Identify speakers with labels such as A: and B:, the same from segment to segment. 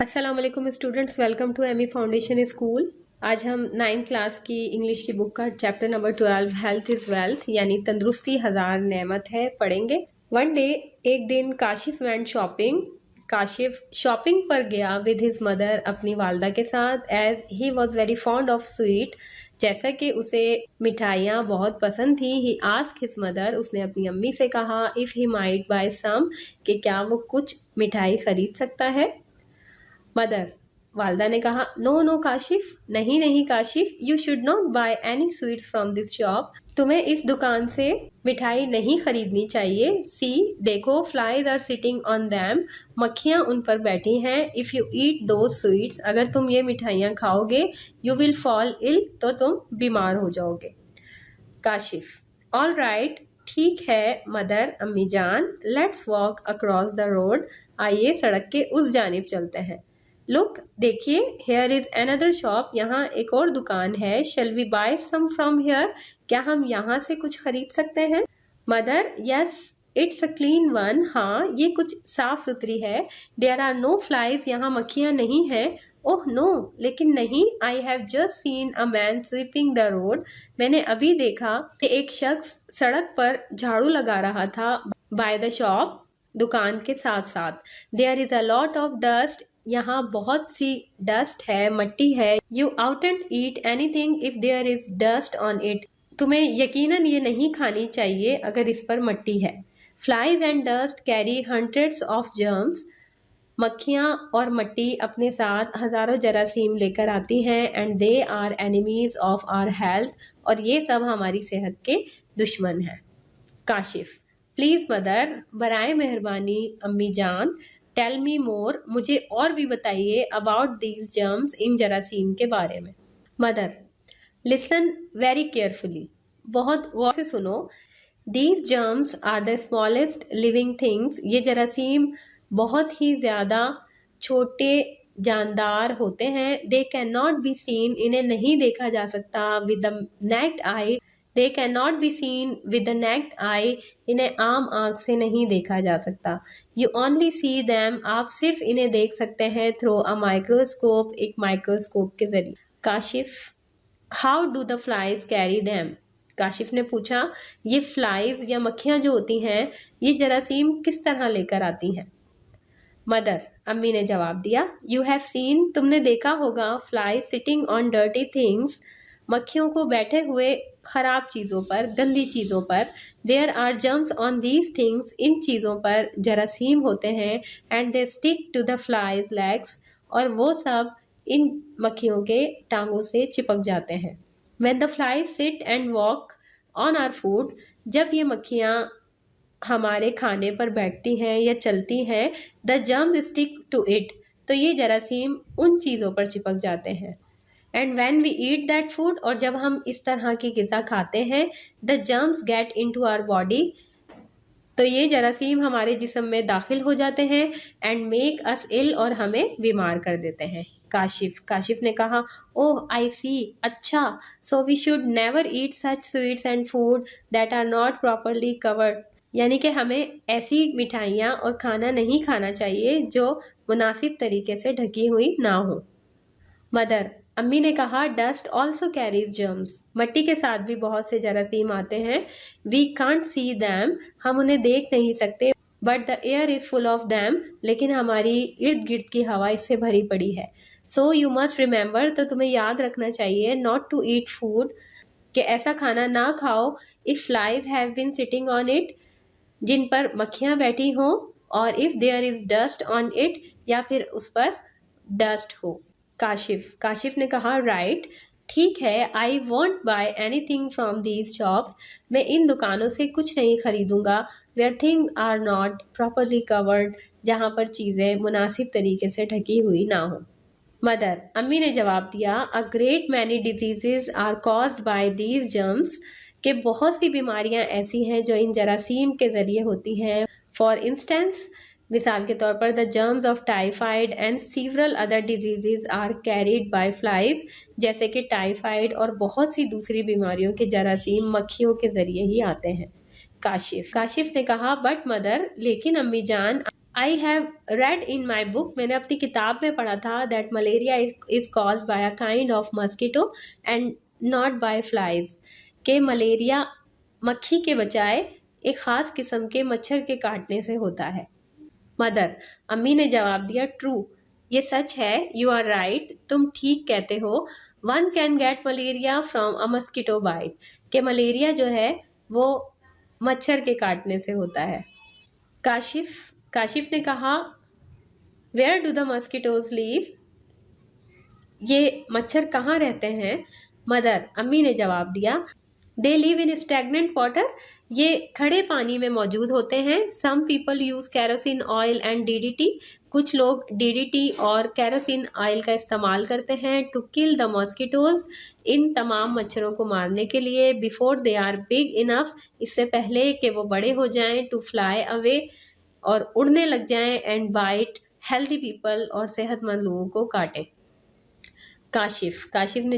A: अस्सलाम वालेकुम students, welcome to Amy foundation school. आज हम 9th क्लास की इंग्लिश की बुक का chapter number 12 health is wealth यानी तंदुरुस्ती हज़ार नेमत है पढ़ेंगे। वन डे, एक दिन Kashif went shopping. Kashif shopping पर गया विद हिज मदर, अपनी वालदा के साथ। As he was very fond of sweet, जैसा कि उसे मिठाइयाँ बहुत पसंद थी। ही आस्क हिज मदर, उसने अपनी अम्मी से कहा इफ़ ही माइट बाय सम, कि क्या वो कुछ मिठाई खरीद सकता है। मदर, वालदा ने कहा नो नो काशिफ, नहीं नहीं Kashif, you should not by any sweets from this shop, तुम्हें इस दुकान से मिठाई नहीं खरीदनी चाहिए। सी, देखो, flies are sitting on them, मक्खियाँ उन पर बैठी हैं। इफ़ यू ईट दो स्वीट्स, अगर तुम ये मिठाइयाँ खाओगे, यू विल फॉल इल, तो तुम बीमार हो जाओगे। काशिफ, ऑल राइट, ठीक है मदर, अम्मी जान, let's walk across the road, आइए सड़क के उस जानिब चलते हैं। लुक, देखिए, हेयर इज अनदर शॉप, यहाँ एक और दुकान है। Shall we buy some from here, क्या हम यहाँ से कुछ खरीद सकते हैं। Mother, yes it's a clean one, हाँ ये कुछ साफ सुथरी है। देयर आर नो फ्लाइज, यहाँ मक्खियाँ नहीं हैं। ओह नो, लेकिन नहीं। I have just seen a man sweeping the road, मैंने अभी देखा कि एक शख्स सड़क पर झाड़ू लगा रहा था। बाय द शॉप, दुकान के साथ साथ। There is a lot of dust, यहाँ बहुत सी डस्ट है, मट्टी है। You oughtn't eat anything if there is dust on it, तुम्हें यकीनन ये नहीं खानी चाहिए अगर इस पर मट्टी है। Flies and dust carry hundreds of germs, मक्खियाँ और मट्टी अपने साथ हज़ारों जरासीम लेकर आती हैं। And they are enemies of our health, और ये सब हमारी सेहत के दुश्मन हैं। काशिफ, प्लीज़ मदर, बराए मेहरबानी अम्मी जान, टेल मी मोर, मुझे और भी बताइए, अबाउट दीज जर्म्स, इन जरासीम के बारे में। मदर, लिसन वेरी केयरफुली, बहुत गौर से सुनो। These germs are the smallest living things, ये जरासीम बहुत ही ज़्यादा छोटे जानदार होते हैं। They can not be seen, इन्हें नहीं देखा जा सकता। With the naked eye, they can not be seen with the naked eye, इन्हें आम आंख से नहीं देखा जा सकता। यू ओनली सी दैम, आप सिर्फ इन्हें देख सकते हैं थ्रू अ माइक्रोस्कोप, एक माइक्रोस्कोप के जरिए। Kashif, how do the flies carry them, Kashif ने पूछा ये फ्लाइज या मक्खियाँ जो होती हैं, ये जरासीम किस तरह लेकर आती हैं। मदर, अम्मी ने जवाब दिया, यू हैव सीन, तुमने देखा होगा, flies sitting on dirty things, मक्खियों को बैठे हुए खराब चीज़ों पर, गंदी चीज़ों पर। There are germs on these things, इन चीज़ों पर जरासीम होते हैं। And they stick to the flies legs, और वो सब इन मक्खियों के टांगों से चिपक जाते हैं। When the flies sit and walk on our food, जब ये मक्खियाँ हमारे खाने पर बैठती हैं या चलती हैं, the germs stick to it, तो ये जरासीम उन चीज़ों पर चिपक जाते हैं। And when we eat that food, और जब हम इस तरह की ग़िज़ा खाते हैं, the germs get into our body, तो ये जरासीम हमारे जिस्म में दाखिल हो जाते हैं। एंड मेक अस इल, और हमें बीमार कर देते हैं। काशिफ ने कहा ओह आई सी, अच्छा, so we should never eat such sweets and food that are not properly covered, यानी कि हमें ऐसी मिठाइयाँ और खाना नहीं खाना चाहिए जो मुनासिब तरीके से ढकी हुई ना हो। मदर, अम्मी ने कहा डस्ट ऑल्सो कैरीज जर्म्स, मट्टी के साथ भी बहुत से जरासीम आते हैं। वी कांट सी दैम, हम उन्हें देख नहीं सकते। But the air is full of them, लेकिन हमारी इर्द गिर्द की हवा इससे भरी पड़ी है। सो यू मस्ट रिमेंबर, तो तुम्हें याद रखना चाहिए, नॉट टू ईट फूड, कि ऐसा खाना ना खाओ, if flies have been sitting on it, जिन पर मक्खियाँ बैठी हों, और if there is dust on it, या फिर उस पर डस्ट हो। काशिफ ने कहा राइट, ठीक है, I won't buy anything from these shops, मैं इन दुकानों से कुछ नहीं खरीदूंगा। Where things are not properly covered, जहाँ पर चीज़ें मुनासिब तरीके से ढकी हुई ना हो। मदर, अम्मी ने जवाब दिया, a great many diseases are caused by these germs, के बहुत सी बीमारियाँ ऐसी हैं जो इन जरासीम के ज़रिए होती हैं। फॉर इंस्टेंस, मिसाल के तौर पर the germs of typhoid and several other diseases are carried by flies, जैसे कि टाइफाइड और बहुत सी दूसरी बीमारियों के जरासीम मक्खियों के ज़रिए ही आते हैं। काशिफ ने कहा बट मदर, लेकिन अम्मी जान, I have read in my book, मैंने अपनी किताब में पढ़ा था that malaria is caused by a kind of mosquito and not by flies, के मलेरिया मक्खी के बजाय एक खास किस्म के मच्छर के काटने से होता है। मदर, अम्मी ने जवाब दिया, ट्रू, ये सच है, यू आर राइट, तुम ठीक कहते हो। One can get malaria from a mosquito bite, के मलेरिया जो है वो मच्छर के काटने से होता है। काशिफ काशिफ ने कहा, where do the mosquitoes live, ये मच्छर कहाँ रहते हैं। मदर, अम्मी ने जवाब दिया, they live in stagnant water, ये खड़े पानी में मौजूद होते हैं। Some people use kerosene oil and DDT, कुछ लोग डीडीटी और कैरोसिन ऑयल का इस्तेमाल करते हैं टू किल द मॉस्किटोज, इन तमाम मच्छरों को मारने के लिए। Before they are big enough, इससे पहले कि वो बड़े हो जाएं, टू फ्लाई अवे, और उड़ने लग जाएं, एंड बाइट हेल्दी पीपल, और सेहतमंद लोगों को काटें। काशिफ ने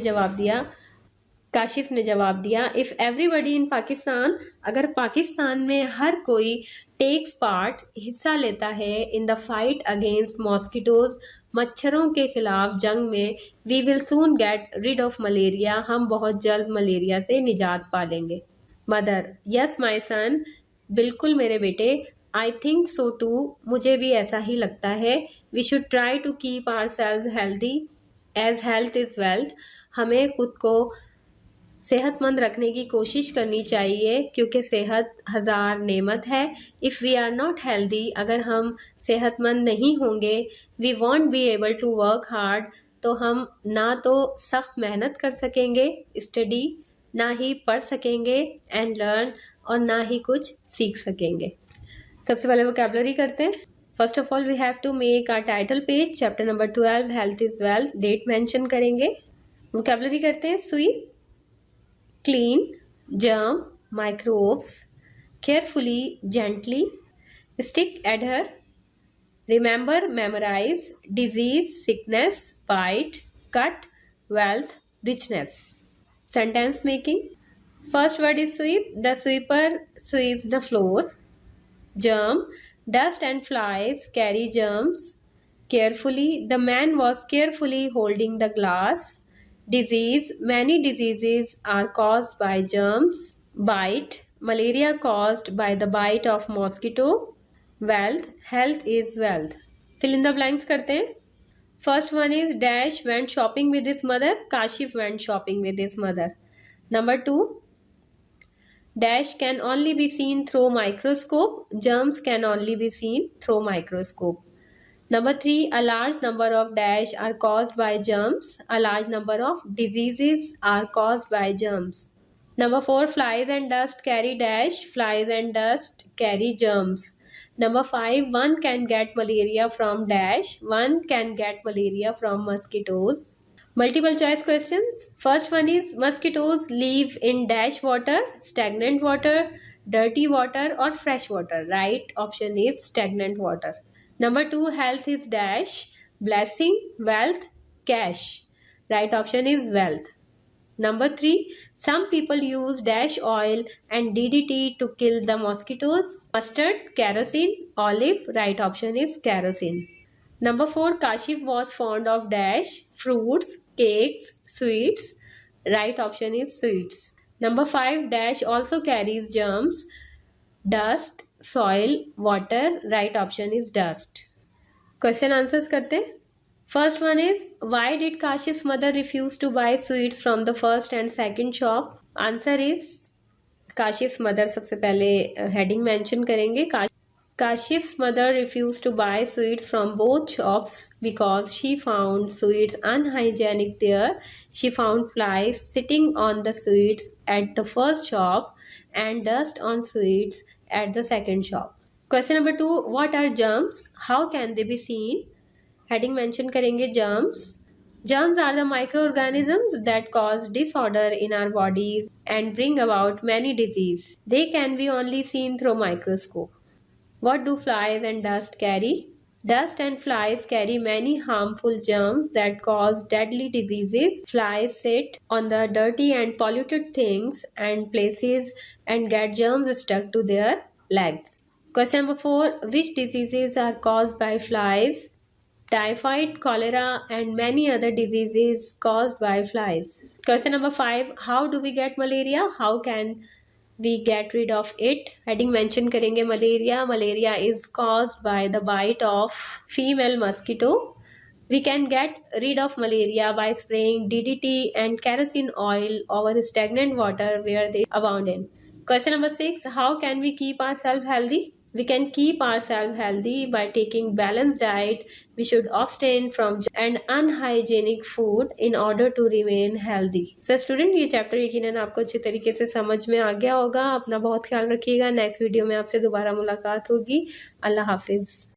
A: जवाब दिया, इफ एवरीबडी इन पाकिस्तान, अगर पाकिस्तान में हर कोई टेक्स पार्ट, हिस्सा लेता है, in the fight against mosquitoes, मच्छरों के खिलाफ जंग में, we will soon get rid of malaria, हम बहुत जल्द मलेरिया से निजात पा लेंगे। मदर, यस माई सन, बिल्कुल मेरे बेटे, आई थिंक सो टू, मुझे भी ऐसा ही लगता है। We should try to keep ourselves healthy as health is wealth, हमें खुद को सेहतमंद रखने की कोशिश करनी चाहिए क्योंकि सेहत हज़ार नेमत है। If we are not healthy, अगर हम सेहतमंद नहीं होंगे, we won't be able to work hard, तो हम ना तो सख्त मेहनत कर सकेंगे, स्टडी, ना ही पढ़ सकेंगे, एंड लर्न, और ना ही कुछ सीख सकेंगे। सबसे पहले वोकैबुलरी करते हैं। First of all we have to make our title page, chapter number 12 health is wealth, date mention करेंगे। वोकैबुलरी करते हैं। Sweep, clean, germ, microbes, carefully, gently, stick, adhere, remember, memorize, disease, sickness, bite, cut, wealth, richness. Sentence making. First word is sweep. The sweeper sweeps the floor. Germ, dust and flies carry germs carefully. The man was carefully holding the glass. Disease, many diseases are caused by germs. Bite, malaria caused by the bite of mosquito. Wealth, health is wealth. Fill in the blanks करते हैं। First one is Dash went shopping with his mother. Kashif went shopping with his mother. Number 2, Dash can only be seen through microscope. Germs can only be seen through microscope. Number 3, a large number of dash are caused by germs. A large number of diseases are caused by germs. Number 4, flies and dust carry dash. Flies and dust carry germs. Number 5, one can get malaria from dash. One can get malaria from mosquitoes. Multiple choice questions. First one is, mosquitoes live in dash water, stagnant water, dirty water, or fresh water. Right option is stagnant water. Number 2, health is dash, blessing, wealth, cash. Right option is wealth. Number 3, some people use dash oil and DDT to kill the mosquitoes. Mustard, kerosene, olive. Right option is kerosene. Number 4, Kashif was fond of dash, fruits, cakes, sweets. Right option is sweets. Number 5, dash also carries germs, dust, soil, water. Right option is dust. Question answers करते हैं। First one is, why did Kashif's mother refuse to buy sweets from the first and second shop? Answer is, Kashif's mother, सबसे पहले heading mention करेंगे। Kashif's mother refused to buy sweets from both shops because she found sweets unhygienic there. She found flies sitting on the sweets at the first shop and dust on sweets at the second shop. Question number 2, what are germs? How can they be seen? Heading mention करेंगे germs. Germs are the microorganisms that cause disorder in our bodies and bring about many diseases. They can be only seen through microscope. What do flies and dust carry? Dust and flies carry many harmful germs that cause deadly diseases. Flies sit on the dirty and polluted things and places and get germs stuck to their legs. Question number 4. Which diseases are caused by flies? Typhoid, cholera, and many other diseases caused by flies. Question number 5. How do we get malaria? How can we get rid of it? Heading mention करेंगे malaria. Malaria is caused by the bite of female mosquito. We can get rid of malaria by spraying DDT and kerosene oil over stagnant water where they abound in. Question number 6. How can we keep ourselves healthy? We can keep ourselves healthy by taking balanced diet. We should abstain from and unhygienic food in order to remain healthy. So student, ये chapter यकीनन आपको अच्छे तरीके से समझ में आ गया होगा. अपना बहुत ख्याल रखिएगा. नेक्स्ट वीडियो में आपसे दोबारा मुलाकात होगी. अल्लाह हाफिज.